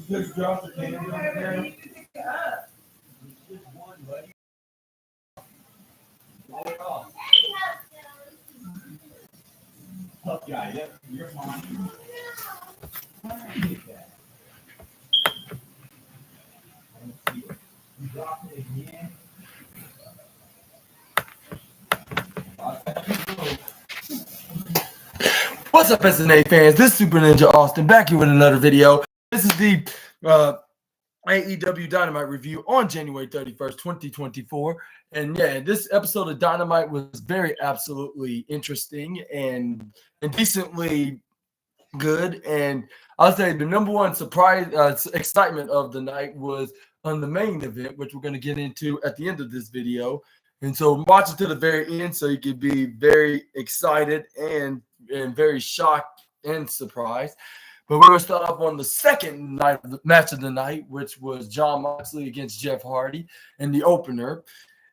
Just drop the can on there. Tough guy, yep, you're fine. You dropped it again. What's up, SNA fans? This is Super Ninja Austin back here with another video. This is the AEW Dynamite review on January 31st, 2024. And yeah, this episode of Dynamite was very absolutely interesting and decently good. And I'll say the number one surprise excitement of the night was on the main event, which we're going to get into at the end of this video. And so watch it to the very end so you can be very excited and very shocked and surprised. But we're going to start off on the second match of the night, which was Jon Moxley against Jeff Hardy in the opener.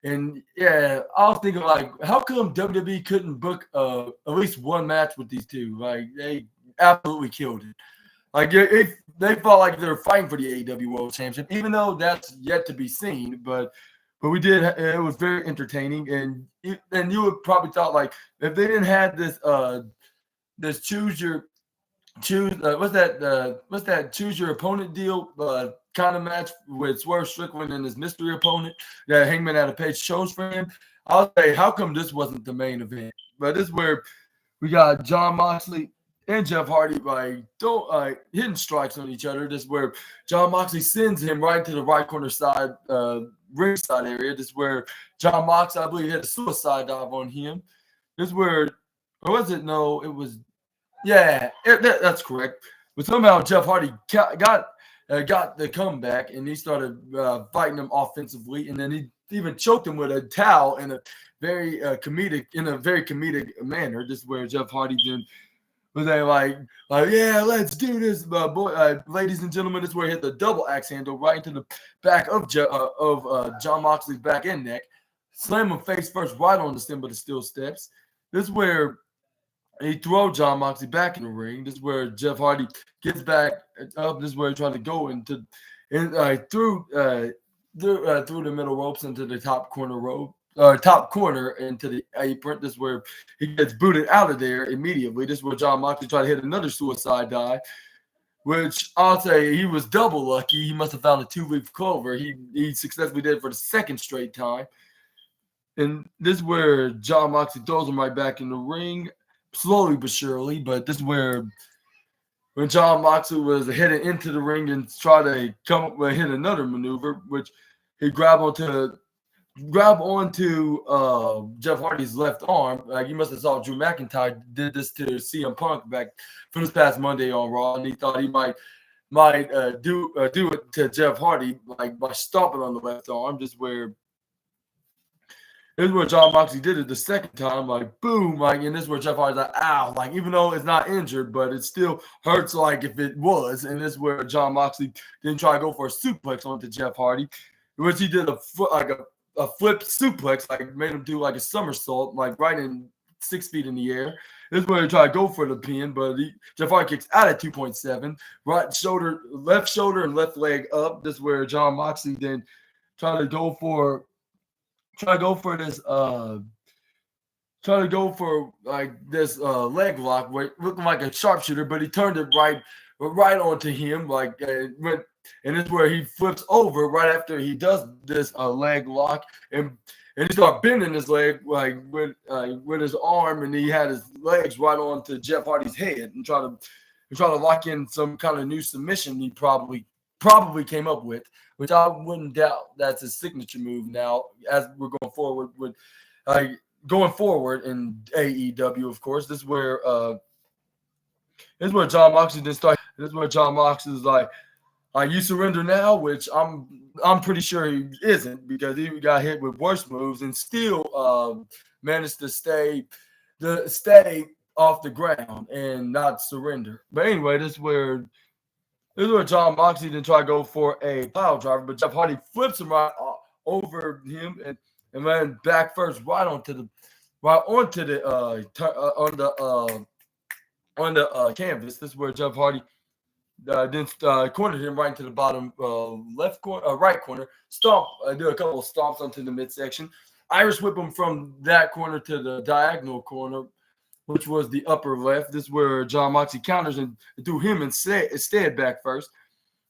And yeah, I was thinking, like, how come WWE couldn't book at least one match with these two? Like, they absolutely killed it. Like, they felt like they were fighting for the AEW World Championship, even though that's yet to be seen. But we did. It was very entertaining, and you would probably thought, like, if they didn't have this what's that choose your opponent deal kind of match with Swerve Strickland and his mystery opponent that Hangman Adam Page chose for him, I'll say, how come this wasn't the main event? But this is where we got Jon Moxley and Jeff Hardy hitting strikes on each other. This is where Jon Moxley sends him right to the right corner side ringside area. This is where Jon Moxley, I believe, had a suicide dive on him. This is where, or was it? No, it was. Yeah, that's correct. But somehow Jeff Hardy got the comeback, and he started fighting him offensively, and then he even choked him with a towel in a very comedic manner. This is where Jeff Hardy then was like, yeah, let's do this, ladies and gentlemen. This is where he hit the double axe handle right into the back of Jon Moxley's back and neck, slam him face first right on the stem of the steel steps. This is where he throw Jon Moxley back in the ring. This is where Jeff Hardy gets back up. This is where he tried to go through the middle ropes into the top corner into the apron. This is where he gets booted out of there immediately. This is where Jon Moxley tried to hit another suicide dive, which I'll say he was double lucky. He must have found a 2-leaf clover. He successfully did it for the second straight time. And this is where Jon Moxley throws him right back in the ring, slowly but surely. But this is where when Jon Moxley was heading into the ring and try to come up with hit another maneuver, which he grab onto Jeff Hardy's left arm. Like, you must have saw Drew McIntyre did this to CM Punk back from this past Monday on Raw, and he thought he might do it to Jeff Hardy, like by stomping on the left arm. This is where Jon Moxley did it the second time, like boom, like, and this is where Jeff Hardy's like, ow, like, even though it's not injured, but it still hurts like if it was. And this is where Jon Moxley didn't try to go for a suplex onto Jeff Hardy, which he did a flip suplex, like made him do like a somersault, like right in 6 feet in the air. This is where he tried to go for the pin, but Jeff Hardy kicks out at 2.7, right shoulder, left shoulder, and left leg up. This is where Jon Moxley then tried to go for this leg lock, looking like a sharpshooter, but he turned it right onto him, like and it's where he flips over right after he does this leg lock, and he started bending his leg like with his arm, and he had his legs right onto Jeff Hardy's head and try to lock in some kind of new submission he probably came up with, which I wouldn't doubt that's his signature move now as we're going forward in AEW, of course. This is where Jon Moxley didn't start. This is where Jon Moxley is like, you surrender now, which I'm pretty sure he isn't, because he got hit with worse moves and still managed to stay off the ground and not surrender. But anyway, this is where Jon Moxley didn't try to go for a pile driver, but Jeff Hardy flips him right over him and ran back first right onto the canvas. This is where Jeff Hardy cornered him right into the bottom left corner, right corner. Stomp, do a couple of stomps onto the midsection. Irish whip him from that corner to the diagonal corner, which was the upper left. This is where John Moxley counters and threw him instead back first.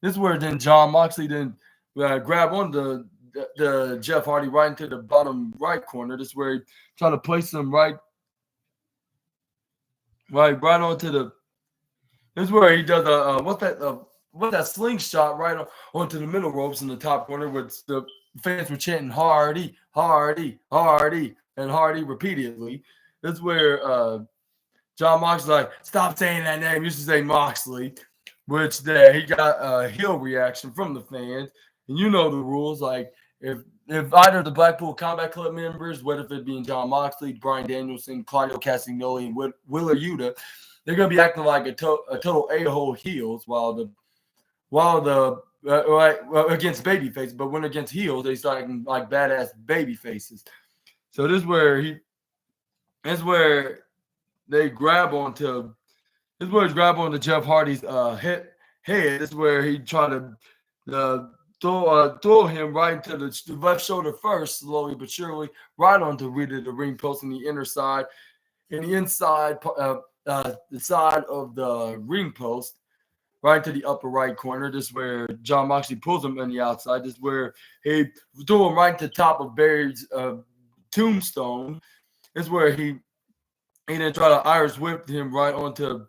This is where then John Moxley then grabbed on the Jeff Hardy right into the bottom right corner. This is where he tried to place him right onto the. This is where he does what's that slingshot right onto the middle ropes in the top corner, with the fans were chanting Hardy, Hardy, Hardy, and Hardy repeatedly. This is where John Moxley like, stop saying that name. He used to say Moxley, which he got a heel reaction from the fans. And you know the rules. Like if either of the Blackpool Combat Club members, whether it being John Moxley, Bryan Danielson, Claudio Castagnoli, and Willer Yuta, they're gonna be acting like a total a-hole heels, while against baby faces, but when against heels, they start acting like badass baby faces. So this is where they grab onto. This is where he grab onto Jeff Hardy's head. This is where he tried to throw him right into the left shoulder first, slowly but surely, right onto the ring post in the inner side, in the inside, the side of the ring post, right to the upper right corner. This is where John Moxley pulls him on the outside. This is where he threw him right to the top of Barry's tombstone. This is where he then try to Irish whip him right onto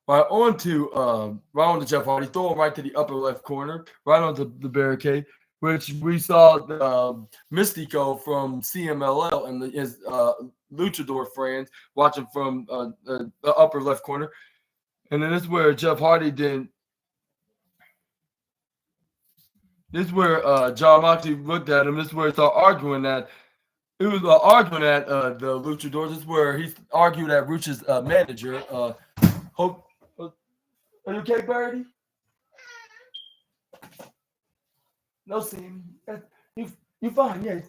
Jeff Hardy, throw him right to the upper left corner, right onto the barricade, which we saw Mystico from CMLL and his Luchador friends watching from the upper left corner. And then this is where Jeff Hardy did. This is where John Moxley looked at him. This is where he started arguing that. He was arguing at the Luchadors. This is where he argued at Ruch's manager. Are you okay, Birdie? No, Sam. You fine, yeah.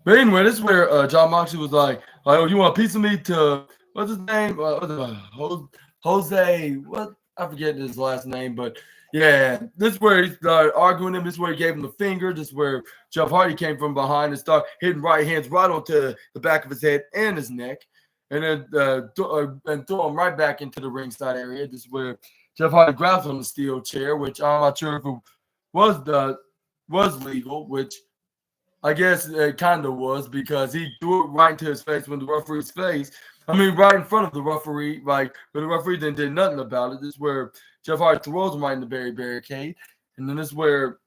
But anyway, this is where John Moxley was like, oh, you want a piece of me to, what's his name? Jose, what? I forget his last name, but yeah, this is where he started arguing him. This is where he gave him the finger. This is where Jeff Hardy came from behind and started hitting right hands right onto the back of his head and his neck. And then throw him right back into the ringside area. This is where Jeff Hardy grabs on the steel chair, which I'm not sure if it was legal, which I guess it kind of was, because he threw it right into his face when the referee's face. I mean, right in front of the referee, like, but the referee then did nothing about it. This is where Jeff Hardy throws him right in the barricade. And then this is where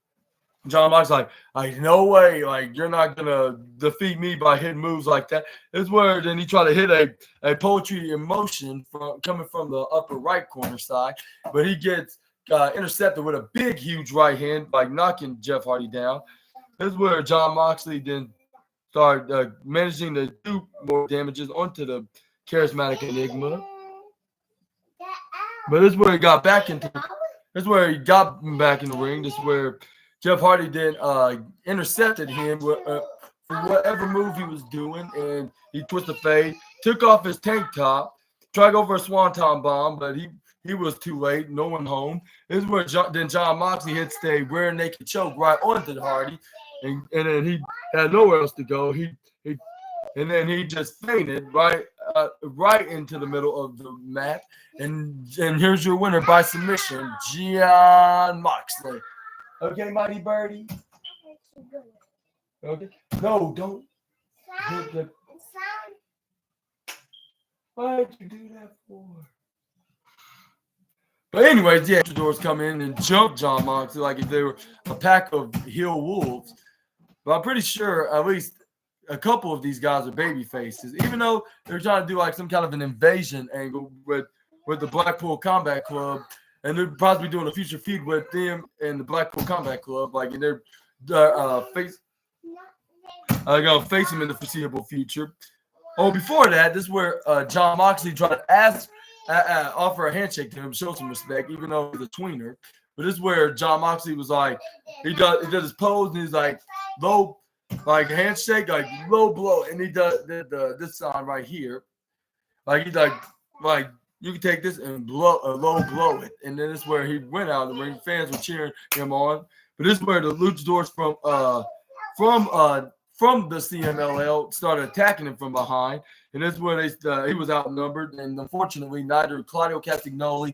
John Moxley's like, no way, like, you're not going to defeat me by hitting moves like that. This is where then he tried to hit a poetry in motion coming from the upper right corner side, but he gets intercepted with a big, huge right hand, like knocking Jeff Hardy down. This is where John Moxley then started managing to do more damages onto the charismatic Enigma. But this is where he got back into this is where he got back in the ring. This is where Jeff Hardy then intercepted him for whatever move he was doing, and he twisted fade, took off his tank top, tried to go for a swanton bomb, but he was too late. No one home. This is where John Moxley hits the rear naked choke right onto Hardy, and then he had nowhere else to go. And then he just fainted right into the middle of the mat. And here's your winner by submission, John Moxley. Okay, Mighty Birdie. Okay. No, don't. Why did you do that for? But anyways, yeah, the doors come in and jump John Moxley like if they were a pack of heel wolves. But I'm pretty sure at least a couple of these guys are baby faces, even though they're trying to do like some kind of an invasion angle with the Blackpool Combat Club. And they're probably doing a future feud with them and the Blackpool Combat Club, like in their face. Gonna face him in the foreseeable future. Oh, before that, this is where John Moxley tried to offer a handshake to him, show some respect, even though he's a tweener. But this is where John Moxley was like, he does his pose and he's like low, like handshake, like low blow, and he does this sign right here, like he's like you can take this and low blow it. And then this is where he went out of the ring. Fans were cheering him on. But this is where the luchadors from the CMLL started attacking him from behind. And this is where he was outnumbered. And unfortunately, neither Claudio Castagnoli,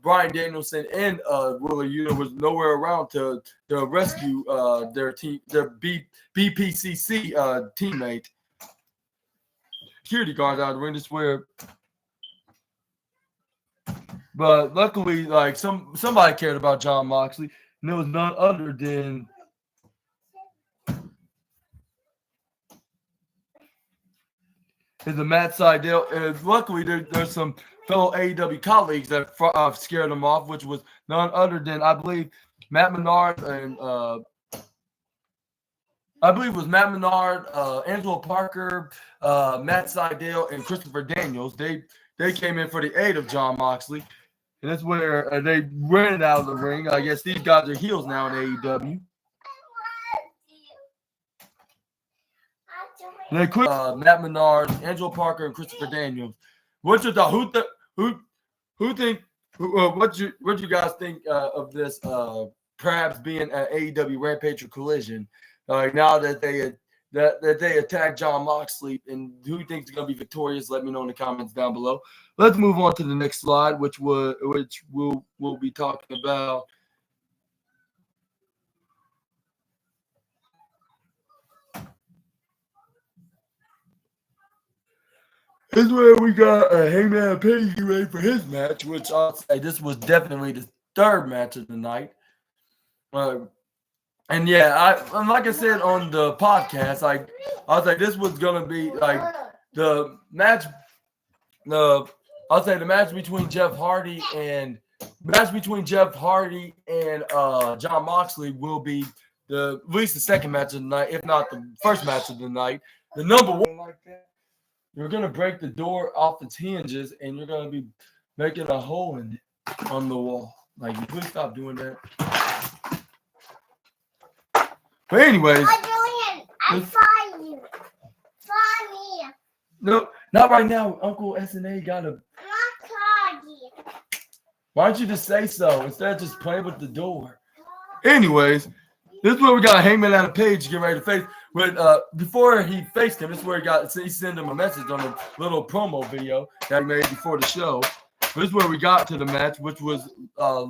Brian Danielson, and Willer Yuta was nowhere around to rescue their BPCC teammate. Security guards out of the ring. This is where, but luckily, like somebody cared about Jon Moxley, and it was none other than Matt Sydal. And luckily, there's some fellow AEW colleagues that scared him off, which was none other than, I believe, Matt Menard and Angelo Parker, Matt Sydal, and Christopher Daniels. They came in for the aid of Jon Moxley. And that's where they ran out of the ring. I guess these guys are heels now in AEW. And they quit Matt Menard, Angelo Parker, and Christopher Daniels. What's your thought? What you guys think of this? Perhaps being an AEW Rampage or Collision. Now that they attacked Jon Moxley, and who thinks is going to be victorious? Let me know in the comments down below. Let's move on to the next slide, which we'll be talking about. This is where we got Hangman Page get ready for his match, which I'll say this was definitely the third match of the night. And yeah, like I said on the podcast, I was like, this was gonna be like the match. I'll say the match between Jeff Hardy and Jon Moxley will be at least the second match of the night, if not the first match of the night. The number one like that. You're gonna break the door off its hinges, and you're gonna be making a hole in it on the wall. Like, you please stop doing that. But anyways, I saw you. Saw me. No, not right now. Uncle SNA got a. Why don't you just say so instead of just playing with the door? Anyways, this is where we got Hangman out of Page getting ready to face. But before he faced him, this is where he sent him a message on a little promo video that he made before the show. But this is where we got to the match, which was Toa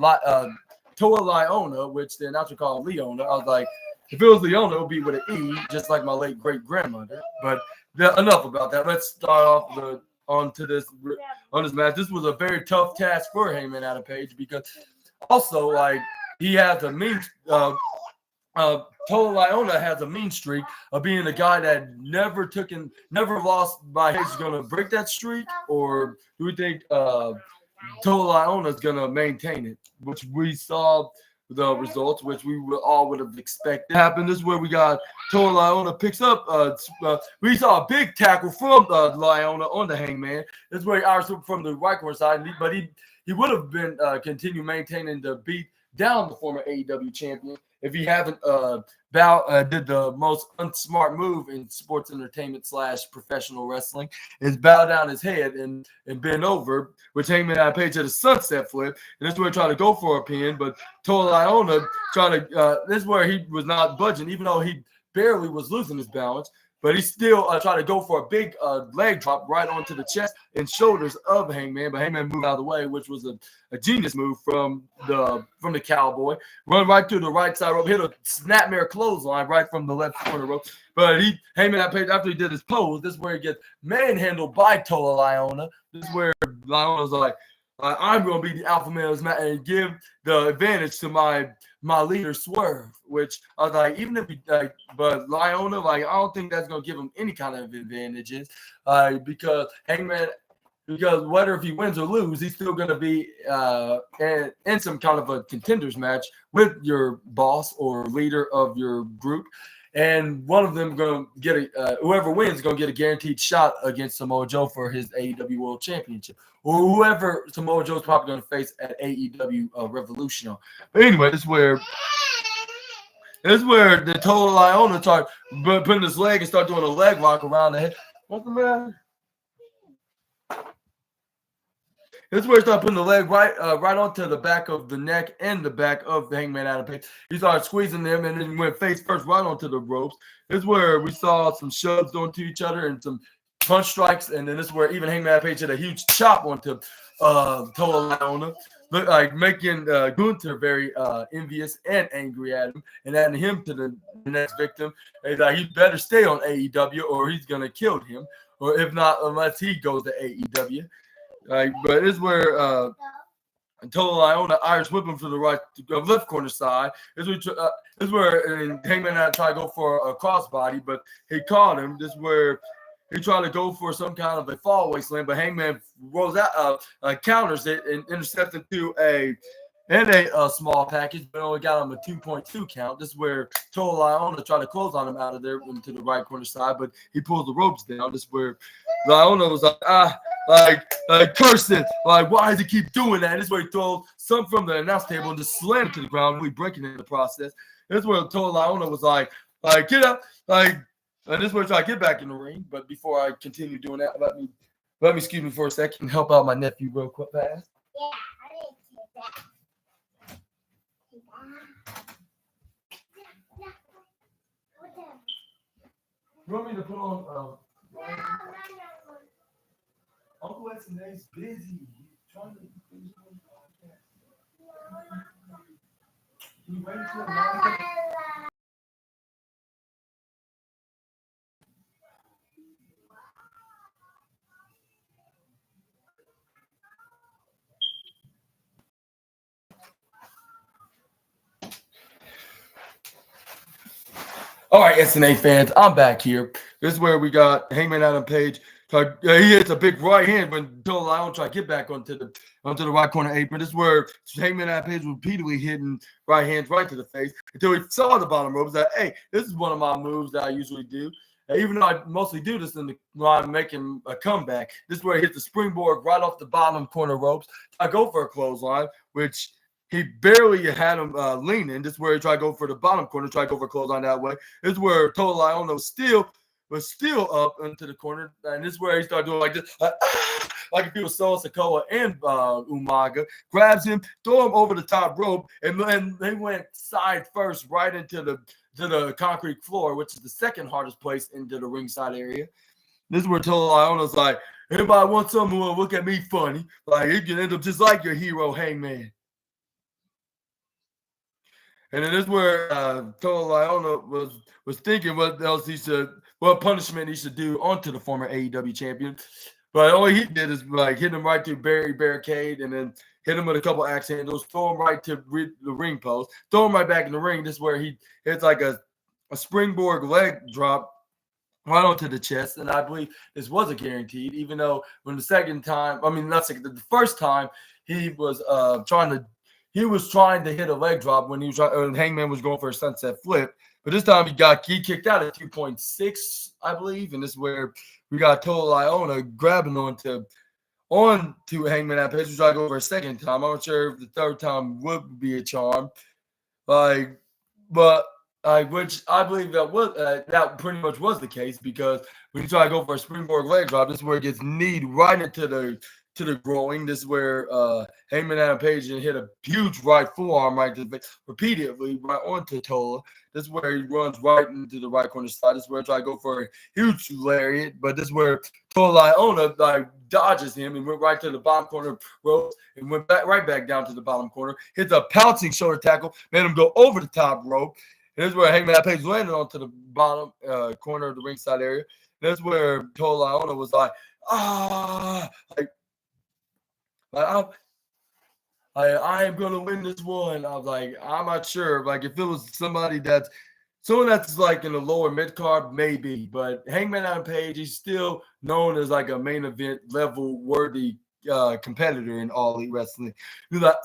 Liona, which the announcer called Leona. I was like, if it was Leona, it would be with an E, just like my late great grandmother. But enough about that. Let's start off on this match. This was a very tough task for Hangman Adam Page because also like he has a mean. Toa Liona has a mean streak of being a guy that never lost by he's going to break that streak, or do we think Toa Liona is going to maintain it? Which we saw the results, which we all would have expected happen. This is where we got Toa Liona picks up. We saw a big tackle from Liona on the Hangman. This is where he arcs from the right corner side, but he would have been continue maintaining the beat down the former AEW champion if he haven't did the most unsmart move in sports entertainment / professional wrestling is bow down his head and bend over, which Hangman Adam Page had a sunset flip, and this is where he tried to go for a pin, but Toa Liona tried to this is where he was not budging, even though he barely was losing his balance. But he still tried to go for a big leg drop right onto the chest and shoulders of Hangman. But Hangman moved out of the way, which was a genius move from the Cowboy. Run right to the right side rope, hit a snapmare clothesline right from the left corner rope. But Hangman, after he did his pose, this is where he gets manhandled by Toa Liona. This is where Liona's like, I'm going to be the alpha male and give the advantage to my leader Swerve, which I was like, even if he, but Liona, I don't think that's going to give him any kind of advantages because whether if he wins or lose, he's still going to be in some kind of a contenders match with your boss or leader of your group. And one of them going to get whoever wins is going to get a guaranteed shot against Samoa Joe for his AEW World Championship, or whoever Samoa Joe's probably going to face at AEW Revolution. But anyway, this is where the Toa Liona start putting his leg and start doing a leg lock around the head. What's the matter? This is where he started putting the leg right onto the back of the neck and the back of the Hangman Adam Page. He started squeezing them and then went face first right onto the ropes. This is where we saw some shoves going to each other and some punch strikes, and then this is where even Hangman Adam Page hit a huge chop onto Toa Liona, like making Gunther very envious and angry at him, and adding him to the next victim. And he better stay on AEW or he's gonna kill him, or if not, unless he goes to AEW. But this is where Toa Liona Irish whip him to the right, left corner side. This is where Hangman had tried to go for a crossbody, but he caught him. This is where he tried to go for some kind of a fallaway slam, but Hangman rolls out, counters it, and intercepts into a small package, but only got him a 2.2 count. This is where Toa Liona tried to close on him out of there into the right corner side, but he pulls the ropes down. This is where Liona was like cursing, like, why does he keep doing that? This is where he throws some from the announce table and just slammed to the ground, really breaking it in the process. This is where Toa Liona was like, get up, and this is where I try to get back in the ring. But before I continue doing that, let me excuse me for a second and help out my nephew real quick fast. Yeah, I didn't see that. You want me to put on No. Uncle SNA's busy. He's trying to finish on the podcast. Can you wait until 9? All right, SNA fans, I'm back here. This is where we got Hangman Adam Page. He hits a big right hand when Toa Liona try to get back onto the right corner apron. This is where Hangman Adam Page repeatedly hitting right hands right to the face until he saw the bottom rope. He's like, hey, this is one of my moves that I usually do. Even though I mostly do this when I'm making a comeback. This is where he hits the springboard right off the bottom corner ropes. I go for a clothesline, which he barely had him leaning. This is where he tried to go for the bottom corner, tried to go for a clothesline that way. This is where Toa Liona was still up into the corner. And this is where he started doing like this, like if he was Solo Sikoa and Umaga. Grabs him, throw him over the top rope, and they went side first right into the concrete floor, which is the second hardest place into the ringside area. This is where Toa Liona's like, anybody want someone who will look at me funny? Like, you can end up just like your hero, Hangman. And then this is where Toa Liona was thinking what punishment he should do onto the former AEW champion. But all he did is like hit him right to barricade and then hit him with a couple axe handles, throw him right to the ring post, throw him right back in the ring. This is where he hits like a springboard leg drop right onto the chest. And I believe this was a guaranteed, even though the first time he was trying to hit a leg drop when Hangman was going for a sunset flip. But this time he kicked out at 2.6, I believe. And this is where we got Toa Liona grabbing onto Hangman Adam Page. We tried to go for a second time. I'm not sure if the third time would be a charm. Which I believe that pretty much was the case, because when you try to go for a springboard leg drop, this is where it gets kneed right into the groin. This is where Hangman Adam Page hit a huge right forearm right to the face repeatedly right onto Tola. This is where he runs right into the right corner side. This is where I try to go for a huge lariat, but this is where Toa Liona dodges him and went right to the bottom corner rope and went right back down to the bottom corner. Hits a pouncing shoulder tackle, made him go over the top rope. And this is where Hangman Adam Page landed onto the bottom corner of the ringside area. And this is where Toa Liona was like, I am going to win this one. I was like, I'm not sure. Like, if it was someone that's like in the lower mid card, maybe. But Hangman Adam Page, he's still known as like a main event level worthy competitor in All Elite Wrestling. He's like,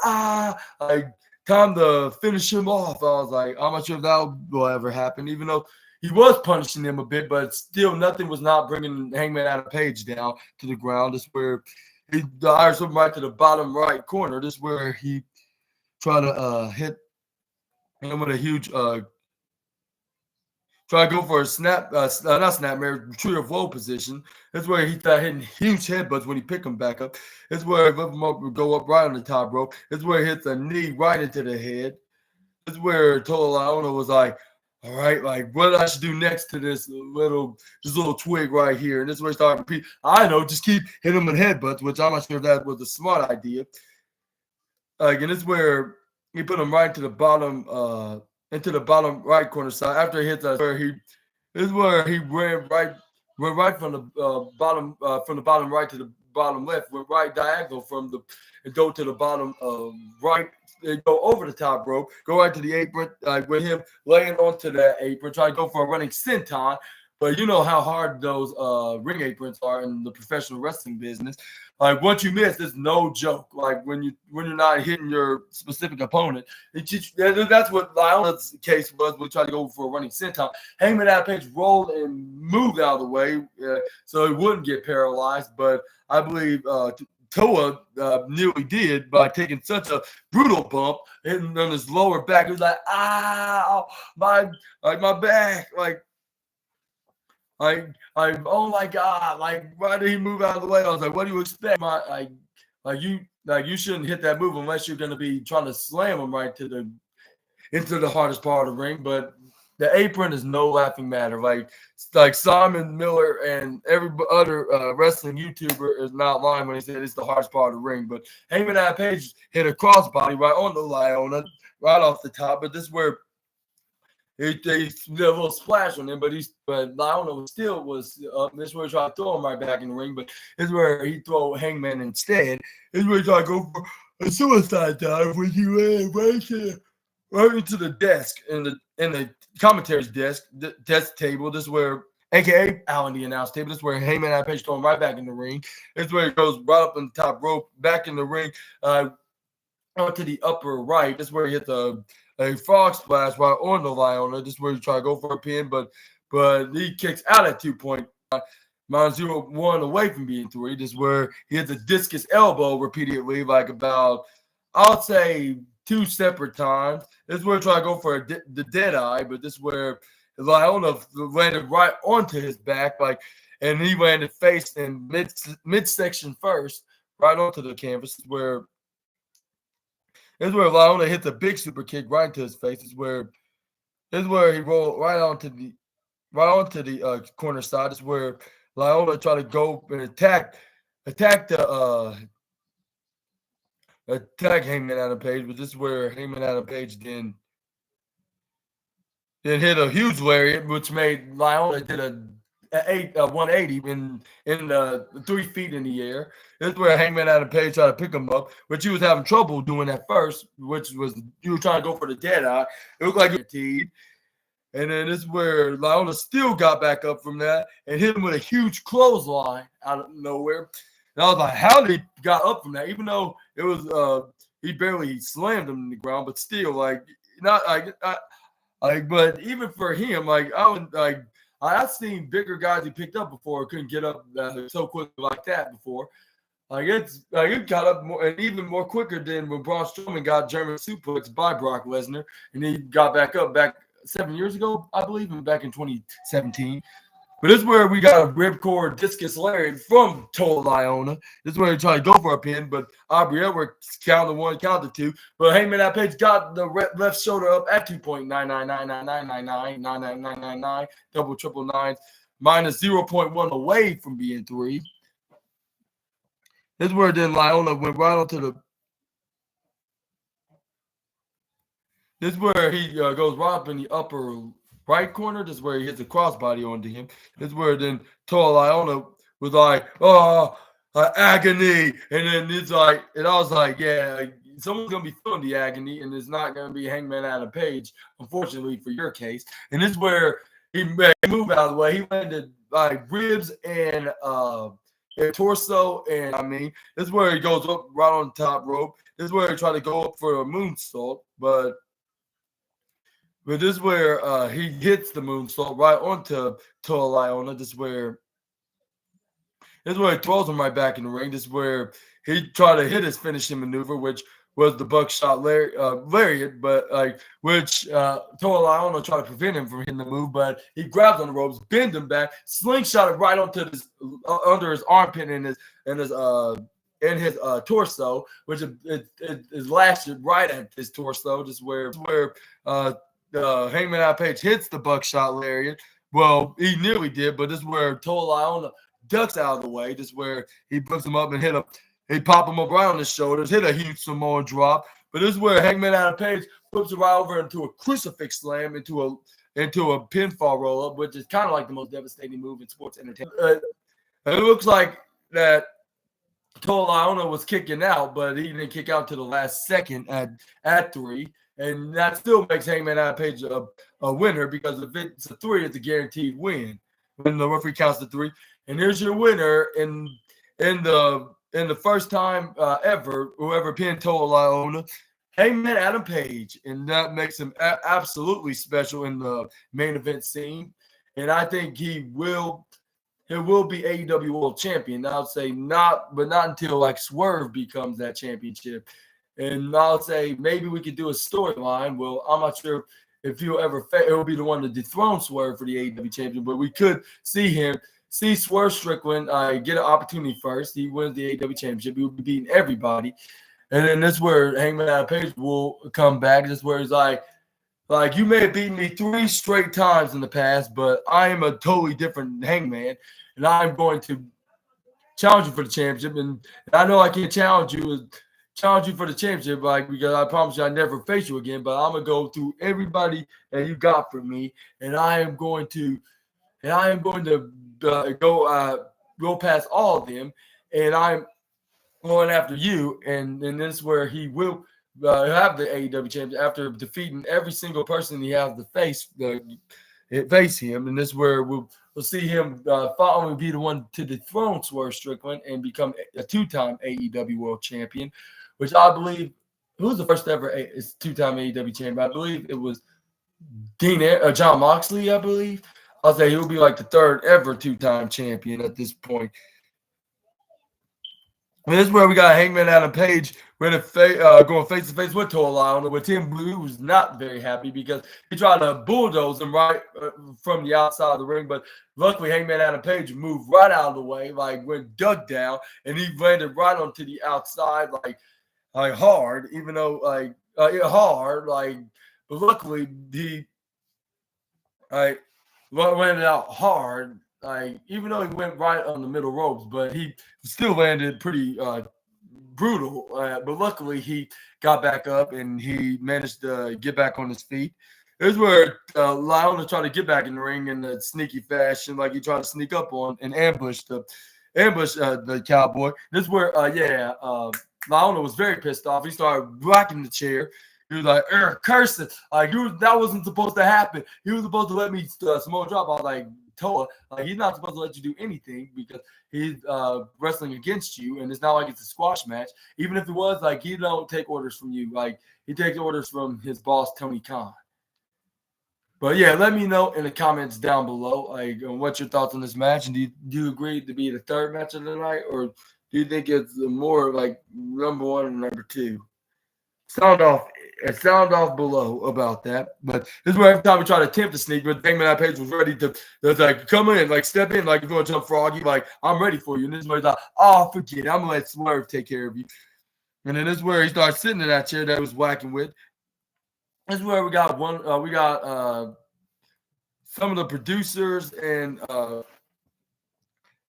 time to finish him off. I was like, I'm not sure if that will ever happen, even though he was punishing him a bit, but still nothing was not bringing Hangman Adam Page down to the ground. This is where he dives him right to the bottom right corner. This is where he tried to hit him with a huge try to go for a snap, not snapmare, tree of woe position. That's where he started hitting huge headbutts when he picked him back up. That's where he lift him up and go up right on the top rope. That's where he hits a knee right into the head. That's where Tola Iona was like, all right, like what I should do next to this little twig right here. And this is where he started repeating. I know, just keep hitting him with headbutts, which I'm not sure if that was a smart idea. And this is where he put him right into the bottom right corner side. After he hit that, this is where he went right from the bottom right to the bottom left, went right diagonal and go to the bottom right. And go over the top rope, go right to the apron, with him laying onto that apron, try to go for a running senton. But you know how hard those ring aprons are in the professional wrestling business. Like once you miss, it's no joke. Like when you're not hitting your specific opponent, that's what Liona's case was. We tried to go for a running senton. Hangman Adam Page rolled and moved out of the way so he wouldn't get paralyzed. But I believe Toa nearly did by taking such a brutal bump, hitting on his lower back. He was like, "Ow, my back!" Oh my God! Like, why did he move out of the way? I was like, "What do you expect?" You shouldn't hit that move unless you're going to be trying to slam him right into the hardest part of the ring. But the apron is no laughing matter. Like Simon Miller and every other wrestling YouTuber is not lying when he said it's the hardest part of the ring. But Hangman Adam Page hit a crossbody right on the Liona, right off the top. But this is where they did a little splash on him, but Liona was up. This is where he tried to throw him right back in the ring. But this is where he throw Hangman instead. This is where he tried to go for a suicide dive when he ran right into the desk in the commentary's desk table. This is where, aka Alan the announce table. This is where Heyman Adam Page throw him right back in the ring. This is where he goes right up on the top rope, back in the ring, onto the upper right. This is where he hits a frog splash right on the Liona. This is where he try to go for a pin, but he kicks out at 2.1 away from being 3. This is where he hits a discus elbow repeatedly, like about, I'll say, 2 separate times. This is where he tried to go for the dead eye, but this is where Liona landed right onto his back, and he landed face in midsection first, right onto the canvas. This is where Liona hits a big super kick right into his face. This is where he rolled right onto the corner side. This is where Liona tried to go and attack Hangman Adam Page, but this is where Hangman Adam Page then hit a huge lariat, which made Liona did a 180 in 3 feet in the air. This is where Hangman Adam Page tried to pick him up, which he was having trouble doing at first, which was you were trying to go for the dead eye. It looked like he and then this is where Liona still got back up from that and hit him with a huge clothesline out of nowhere. And I was like, how did he got up from that? Even though it was he barely slammed him in the ground, but still, but even for him, I've seen bigger guys he picked up before couldn't get up so quickly like that before. It got up more and even more quicker than when Braun Strowman got German suplexed by Brock Lesnar, and he got back 7 years ago, I believe, and back in 2017. But this is where we got a ripcord discus lariat from Tola Liona. This is where he tried to go for a pin, but Aubrey Edwards counted 1, counted 2. But Hangman Adam Page got the left shoulder up at 2.99999999999, double triple nines, minus 0.1 away from being 3. This is where then Liona went right onto the. This is where he goes right up in the upper right corner. This is where he hits a crossbody onto him. This is where then Tola Liona was like, agony. And then it's like, and I was like, yeah, someone's going to be feeling the agony, and it's not going to be Hangman Adam Page, unfortunately for your case. And this is where he moved out of the way. He landed ribs and torso, and this is where he goes up right on the top rope. This is where he tried to go up for a moonsault, but this is where he hits the moonsault right onto Tola Liona. This is where he throws him right back in the ring. This is where he tried to hit his finishing maneuver, which was the buckshot lariat, but which Toa Liona tried to prevent him from hitting the move, but he grabbed on the ropes, bent him back, slingshot it right onto his under his armpit and his torso, which it is lashed right at his torso, just where Hangman Adam Page hits the buckshot lariat. Well, he nearly did, but this is where Toa Liona ducks out of the way. Just where he puts him up and hit him. He pop him up right on his shoulders, hit a huge Samoan drop. But this is where Hangman Adam Page flips it right over into a crucifix slam, into a pinfall roll up, which is kind of like the most devastating move in sports entertainment. It looks like that Toa Liona was kicking out, but he didn't kick out to the last second at 3. And that still makes Hangman Adam Page a winner, because if it's a 3, it's a guaranteed win when the referee counts to 3. And here's your winner in the first time ever, whoever pinned Toa Liona, Hangman Adam Page. And that makes him absolutely special in the main event scene. And I think he will be AEW World Champion. I would say not until like Swerve becomes that championship. And I would say maybe we could do a storyline. Well, I'm not sure if he'll ever he'll be the one to dethrone Swerve for the AEW champion, but we could see Swerve Strickland get an opportunity first. He wins the AEW championship. He will be beating everybody. And then that's where Hangman Adam Page will come back. This is where he's like, you may have beaten me 3 straight times in the past, but I am a totally different Hangman, and I'm going to challenge you for the championship. And I know I can't challenge you for the championship, because I promise you I never face you again. But I'm gonna go through everybody that you got for me, and I am going to go past all of them, and I'm going after you. And this is where he will have the AEW championship after defeating every single person he has to face him. And this is where we'll see him finally be the one to dethrone Swerve Strickland and become a 2-time AEW World Champion, which I believe, who was the first ever 2-time AEW champion? I believe it was John Moxley, I believe. I'll say he'll be like the 3rd ever 2-time champion at this point. And this is where we got Hangman Adam Page going face to face with Toa Liona, with Tim Blue, who's not very happy because he tried to bulldoze him right from the outside of the ring. But luckily, Hangman Adam Page moved right out of the way, went dug down, and he landed right onto the outside, hard, even though hard, but luckily he landed out hard. Even though he went right on the middle ropes, but he still landed pretty brutal. But luckily, he got back up and he managed to get back on his feet. Here's where Liona tried to get back in the ring in a sneaky fashion, like he tried to sneak up on and ambush the Cowboy. This is where, Liona was very pissed off. He started rocking the chair. He was like, curse it. That wasn't supposed to happen. He was supposed to let me Samoa drop. I was like, Toa, he's not supposed to let you do anything because he's wrestling against you, and it's not like it's a squash match. Even if it was, he don't take orders from you. He takes orders from his boss, Tony Khan. But yeah, let me know in the comments down below, what's your thoughts on this match, and do you agree to be the 3rd match of the night, or do you think it's more number 1 and number 2? Sound off below about that. But this is where every time we try to attempt to sneak, but Hangman Adam Page was ready to come in, step in, if you want to jump froggy, I'm ready for you. And this is where he's like, oh, forget it. I'm gonna let Swerve take care of you. And then this is where he starts sitting in that chair that he was whacking with. This is where we got some of the producers and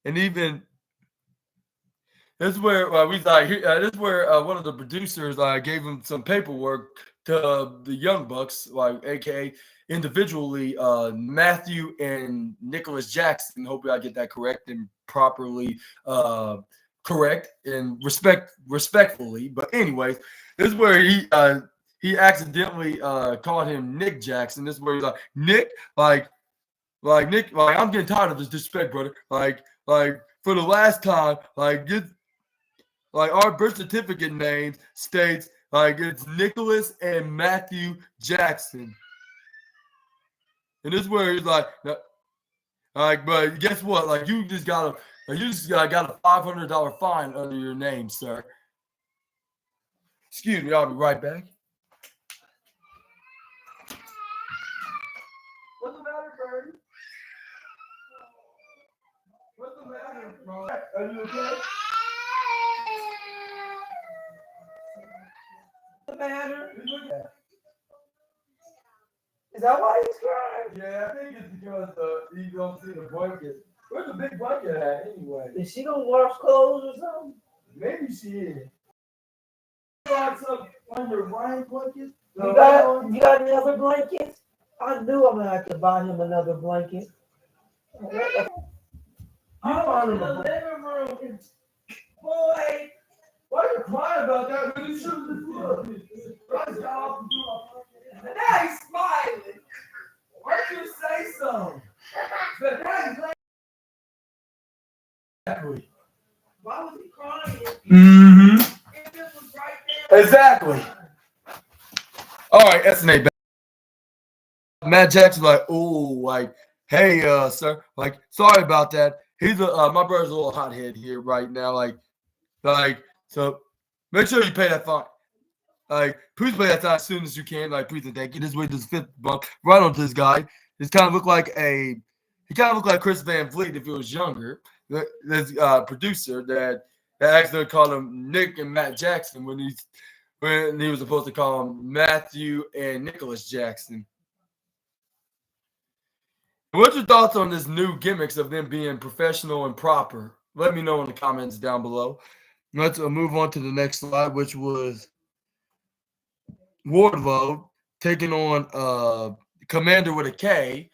even. This is where this is where one of the producers gave him some paperwork to the Young Bucks, aka individually Matthew and Nicholas Jackson. Hopefully I get that correct and properly correct and respectfully. But anyways, this is where he accidentally called him Nick Jackson. This is where he's like, Nick, Nick, I'm getting tired of this disrespect, brother. For the last time, our birth certificate names states it's Nicholas and Matthew Jackson. And this is where he's but guess what? You just got a $500 fine under your name, sir. Excuse me, I'll be right back. What's the matter, Birdie? What's the matter, bro? Are you okay? What's the matter? Is that why he's crying? Yeah, I think it's because you don't see the blanket. Where's the big blanket at anyway? Is she gonna wash clothes or something? Maybe she is. Got some under Ryan blanket? You got any other blankets? I knew I'm gonna have to buy him another blanket. You find him a living room. Boy, why are you crying about that when you should have now he's smiling. Why did you say so? Exactly. Why was he crying? Mm-hmm. If it was right there. Exactly. All right, SNA. Matt Jackson's like, oh, like, hey, sir, like, sorry about that. He's my brother's a little hothead here right now, like, so make sure you pay that fine. Like, please pay that fine as soon as you can. Like, please and thank you. This way, this fifth bump right onto this guy. He kind of looked like Chris Van Vliet if he was younger. This producer that actually called him Nick and Matt Jackson when he was supposed to call him Matthew and Nicholas Jackson. What's your thoughts on this new gimmicks of them being professional and proper? Let me know in the comments down below. Let's move on to the next slide, which was Wardlow taking on Commander with a K,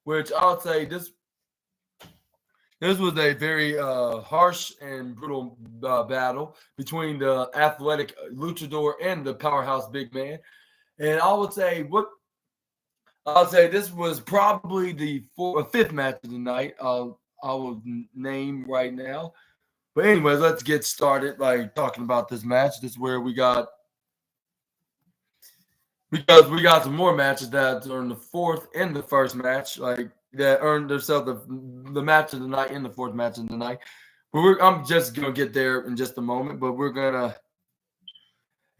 which I'll say this was a very harsh and brutal battle between the athletic luchador and the powerhouse big man. And I would say this was probably the fifth match of the night. I will name right now. But anyways, let's get started like talking about this match. This is where we got some more matches that are in the fourth and the first match, like that earned themselves the match of the night and the fourth match of the night. But I'm just gonna get there in just a moment. But we're gonna.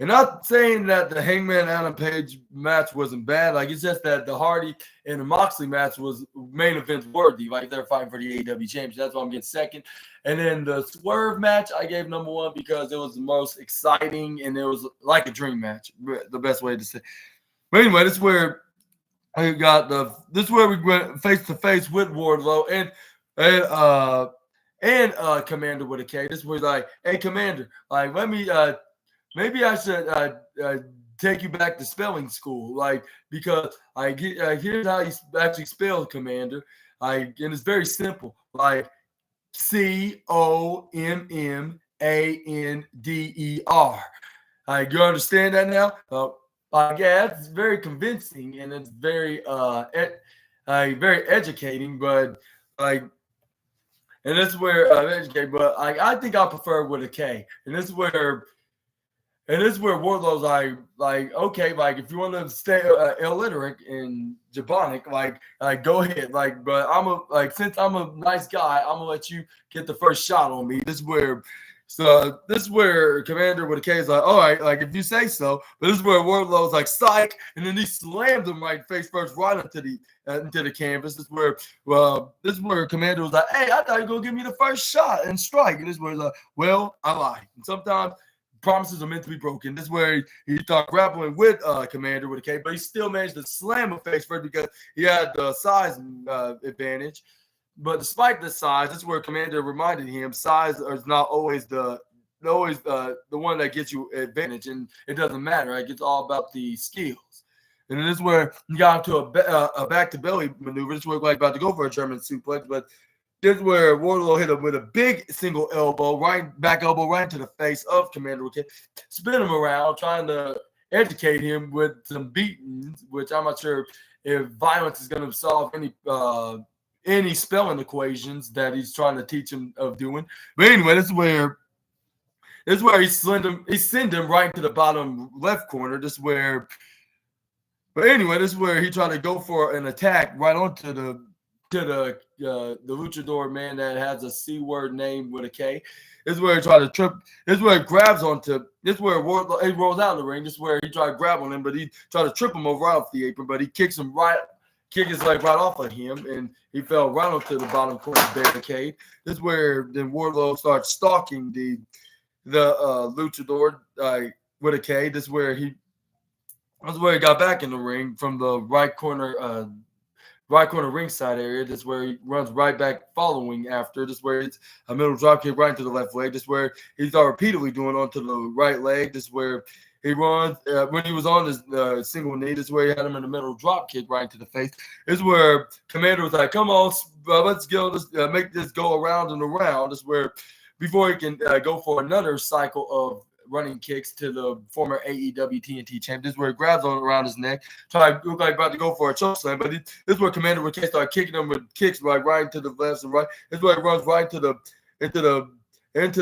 And not saying that the Hangman Adam Page match wasn't bad. Like, it's just that the Hardy and the Moxley match was main event worthy. Like, they're fighting for the AEW championship. That's why I'm getting second. And then the Swerve match, I gave number one because it was the most exciting and it was like a dream match. The best way to say. But anyway, this is where we went face to face with Wardlow and Commander with a K. This was like, hey, Commander, like, let me maybe I should take you back to spelling school, like, because here's how you actually spell Commander, and it's very simple, like COMMANDER. You understand that now? Yeah, it's very convincing and it's very very educating, but like. And this is where but I think I prefer with a K, and this is where Wardlow's like, okay, like, if you want to stay illiterate and Jabonic, like go ahead, like, but since I'm a nice guy, I'm gonna let you get the first shot on me. This is where Commander with a K is like, all right, like, if you say so. But this is where Wardlow's like, psych, and then he slammed him right face first right into the canvas. This is where Commander was like, hey, I thought you were gonna give me the first shot and strike. And this is where he's like, well, I lied. And sometimes promises are meant to be broken. This is where he started grappling with Commander with a K, but he still managed to slam him face first because he had the size advantage. But despite the size, this is where Commander reminded him size is not always the one that gets you advantage, and it doesn't matter. Right? It's all about the skills. And this is where you got into a back to belly maneuver. This is where we're about to go for a German suplex, but this is where Wardlow hit him with a big single back elbow right into the face of Commander with a K, spin him around, trying to educate him with some beatings, which I'm not sure if violence is going to solve any spelling equations that he's trying to teach him of doing. But anyway, this is where he send him right to the bottom left corner. But anyway, this is where he tried to go for an attack right onto the luchador man that has a C word name with a K. This is where he tried to trip. This is where he grabs onto. This is where Wardlow, he rolls out of the ring. This is where he tried to grab on him, but he tried to trip him over right off the apron, but he kicks him kick his leg right off of him, and he fell right onto the bottom corner of the barricade. This is where then Wardlow starts stalking the luchador with a K. This is where he got back in the ring from the right corner ringside area. This is where he runs right back following after. This is where it's a middle drop kick right into the left leg. This is where he started repeatedly doing onto the right leg. This is where he runs when he was on his single knee. This is where he had him in the middle drop kick right into the face. This is where Commander was like, "Come on, let's go. Let's make this go around and around." This is where before he can go for another cycle of running kicks to the former AEW TNT champ. This is where he grabs on around his neck, look like about to go for a choke slam, but this is where Commander would start kicking him with kicks right into the left and right. This is where he runs right into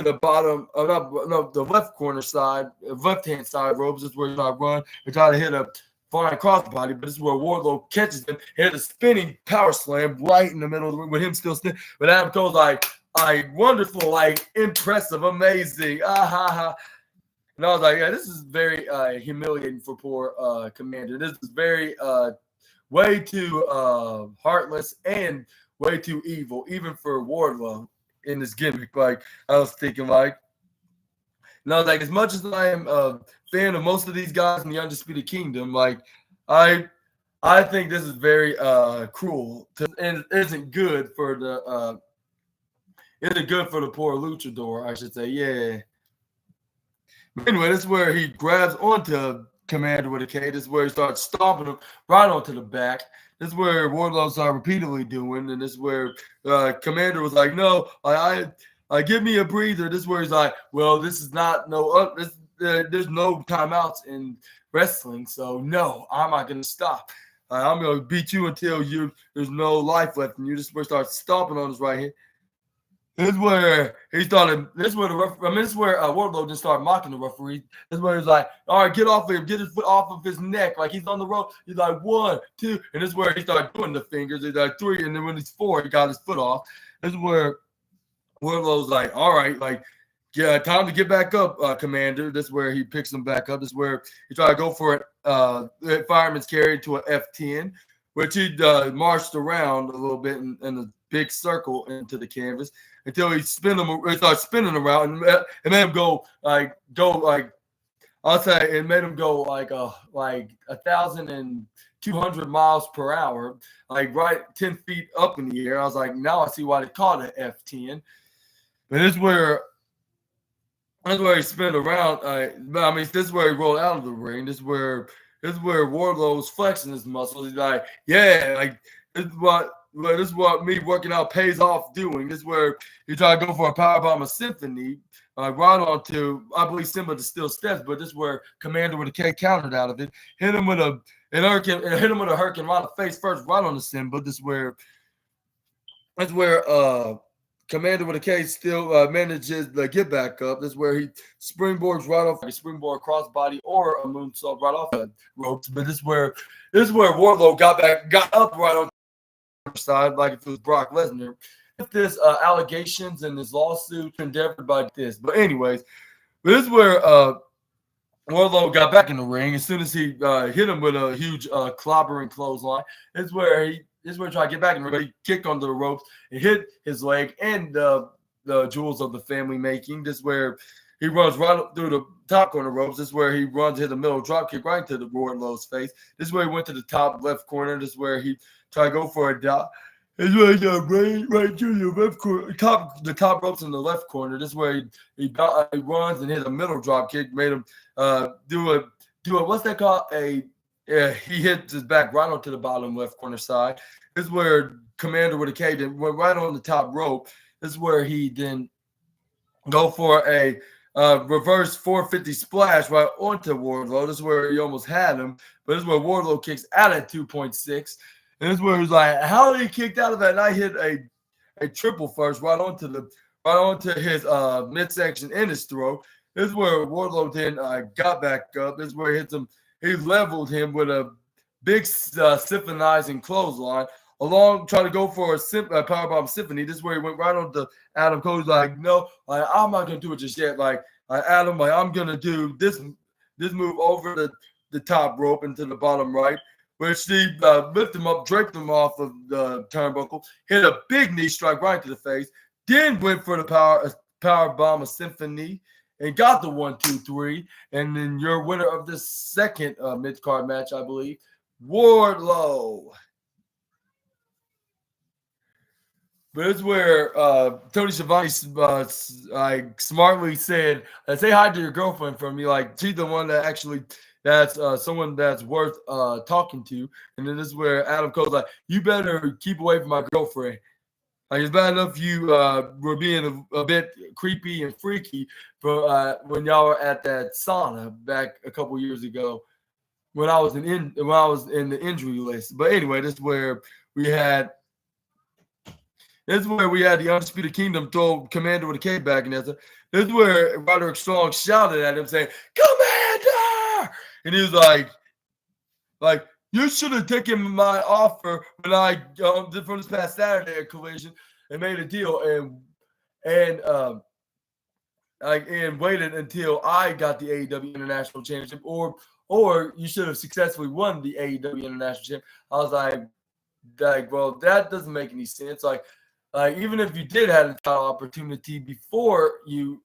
the bottom, the left corner side, left hand side ropes. This is where he try to run and try to hit a flying crossbody, but this is where Wardlow catches him, hit a spinning power slam right in the middle of the ring with him still standing. But Adam Cole's like wonderful, like impressive, amazing, And I was like, yeah, this is very humiliating for poor Commander. This is very way too heartless and way too evil, even for Wardlow in this gimmick. Like, I was thinking, like, as much as I am a fan of most of these guys in the Undisputed Kingdom, like, I think this is very cruel and isn't good for the poor luchador, I should say. Yeah. Anyway, this is where he grabs onto Commander with a K. This is where he starts stomping him right onto the back. This is where Wardlow started repeatedly doing, and this is where Commander was like, "No, I give me a breather." This is where he's like, "Well, this is not there's no timeouts in wrestling, so no, I'm not gonna stop. I'm gonna beat you until there's no life left in you." This is where he starts stomping on his right hand. This is where he started. This is where Wardlow just started mocking the referee. This is where he's like, "All right, get off of him, get his foot off of his neck, like he's on the rope." He's like 1, 2, and this is where he started doing the fingers. He's like 3, and then when he's 4, he got his foot off. This is where Wardlow's like, "All right, like, yeah, time to get back up, Commander." This is where he picks him back up. This is where he tried to go for it. Fireman's carry to an F10, which he marched around a little bit in a big circle into the canvas until he started spinning around and made him go like I'll say it made him go like 1,200 miles per hour, like right 10 feet up in the air. I was like, now I see why they call it F10. But this is where he spun around. This is where he rolled out of the ring. This is where Wardlow's flexing his muscles. He's like, yeah, like this is what me working out pays off doing. This is where he tried to go for a powerbomb of Symphony, right onto, I believe, Simba the Steel Steps, but this is where Commander with a K countered out of it. Hit him with a hurricane right in the face first, right on the Simba. This is where Commander with a K still manages to get back up. This is where he springboards right off a springboard crossbody or a moonsault right off the ropes. But this is where Wardlow got up right on side, like if it was Brock Lesnar. If this allegations and this lawsuit endeavored by this, but anyways, this is where Wardlow got back in the ring as soon as he hit him with a huge clobbering clothesline. This is where he tried to get back in the ring, but he kicked onto the ropes and hit his leg and the jewels of the family making. This is where he runs right up through the top corner ropes. This is where he runs, hit the middle drop kick right into the Wardlow's face. This is where he went to the top left corner. This is where he tried to go for a dot. This is where he got right to the left corner, the top ropes in the left corner. This is where he runs and hit a middle drop kick, made him do a what's that called? He hit his back right onto the bottom left corner side. This is where Commander with a K then went right on the top rope. This is where he then go for a reverse 450 splash right onto Wardlow. This is where he almost had him, but this is where Wardlow kicks out at 2.6. And this is where he was like, how did he kicked out of that? And I hit a triple first right onto his midsection in his throat. This is where Wardlow then got back up. This is where he hits him. He leveled him with a big symphonizing clothesline trying to go for a powerbomb symphony. This is where he went right on to Adam Cole's like, no, like, I'm not gonna do it just yet. Like Adam, like I'm gonna do this move over the top rope into the bottom right, where Steve lifted him up, draped him off of the turnbuckle, hit a big knee strike right to the face, then went for the power bomb of symphony and got the 1, 2, 3. And then your winner of this second mid-card match, I believe, Wardlow. But it's where Tony Schiavone smartly said, say hi to your girlfriend for me. Like, she's the one that actually, that's someone that's worth talking to. And then this is where Adam Cole's like, you better keep away from my girlfriend. Like, it's bad enough you were being a bit creepy and freaky for when y'all were at that sauna back a couple years ago when I was in the injury list. But anyway, this is where we had the Undisputed Kingdom throw Commander with a K back in there. This is where Roderick Strong shouted at him saying, "Commander!" And he was like, you should have taken my offer when I did from this past Saturday at Collision and made a deal and waited until I got the AEW International Championship, or you should have successfully won the AEW International Championship. I was like, well, that doesn't make any sense. Like even if you did have a title opportunity before he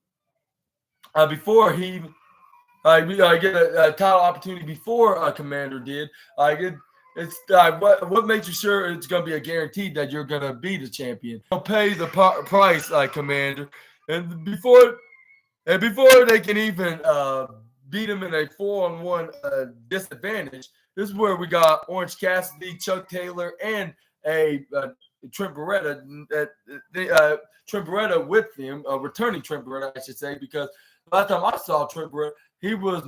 get a title opportunity before Commander did. It's what makes you sure it's going to be a guarantee that you're going to be the champion? They'll pay the price, Commander, and before they can even beat him in a 4-on-1 disadvantage. This is where we got Orange Cassidy, Chuck Taylor, and Trent Beretta. Trent Beretta with him, returning Trent Beretta, I should say, because last time I saw Trent Beretta, he was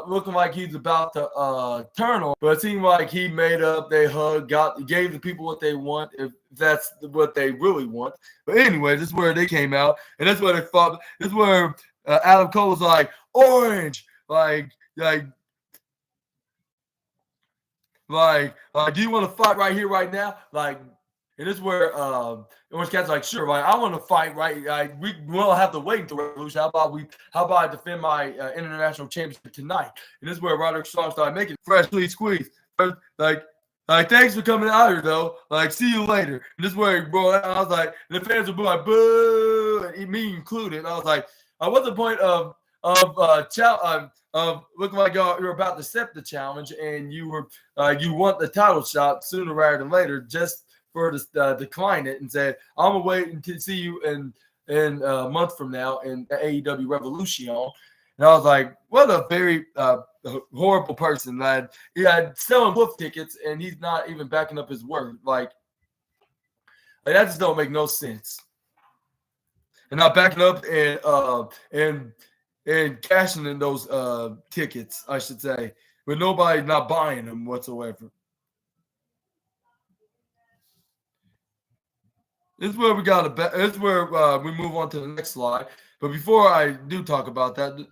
looking like he's about to turn on, but it seemed like he made up. They hugged, gave the people what they want, if that's what they really want. But anyway, this is where they came out, and that's where they fought. This is where Adam Cole was like, "Orange, like, do you want to fight right here, right now?" Like. And this is where Orange Cat's like, sure, right? I want to fight, right? We won't have to wait until Revolution. How about I defend my international championship tonight? And this is where Roderick Strong started making freshly squeezed. Like, thanks for coming out here, though. Like, see you later. And this is where he brought out. I was like, and the fans would be like, boo, and me included. And I was like, what's the point of looking like you're about to accept the challenge and you want the title shot sooner rather than later, just for to decline it and say, I'm gonna wait until see you in a month from now in the AEW Revolution. And I was like, what a very horrible person, lad. Yeah, selling wolf tickets and he's not even backing up his word. Like that just don't make no sense. And not backing up and cashing in those tickets, I should say, with nobody not buying them whatsoever. This is where we got this is where we move on to the next slide. But before I do talk about that,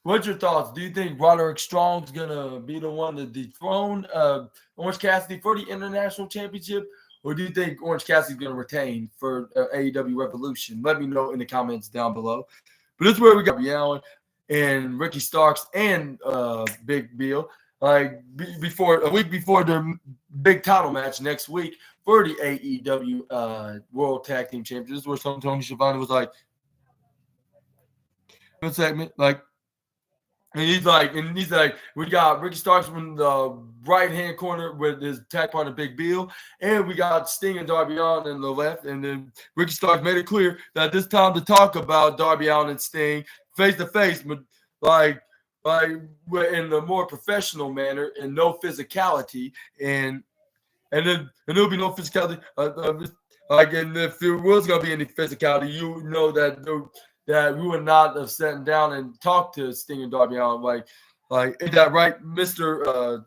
what's your thoughts? Do you think Roderick Strong's gonna be the one to dethrone Orange Cassidy for the International Championship, or do you think Orange Cassidy's gonna retain for AEW Revolution? Let me know in the comments down below. But this is where we got Darby Allin and Ricky Starks and Big Bill. Like a week before their big title match next week for the AEW World Tag Team Champions. This is where Tony Schiavone was like, "Good segment." Like, and he's like, we got Ricky Starks from the right hand corner with his tag partner Big Bill, and we got Sting and Darby Allin in the left. And then Ricky Starks made it clear that this time to talk about Darby Allin and Sting face to face, but like in a more professional manner and no physicality, and there'll be no physicality. And if there was gonna be any physicality, you know that we would not have sat down and talked to Sting and Darby Allin. Like is that right, Mr.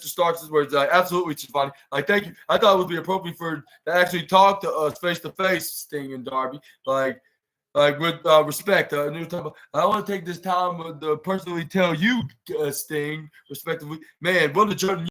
Starks? Is where it's like absolutely Schiavone. Like thank you. I thought it would be appropriate to actually talk to us face to face, Sting and Darby. Like with respect, I want to take this time to personally tell you, Sting, respectively, man, what a journey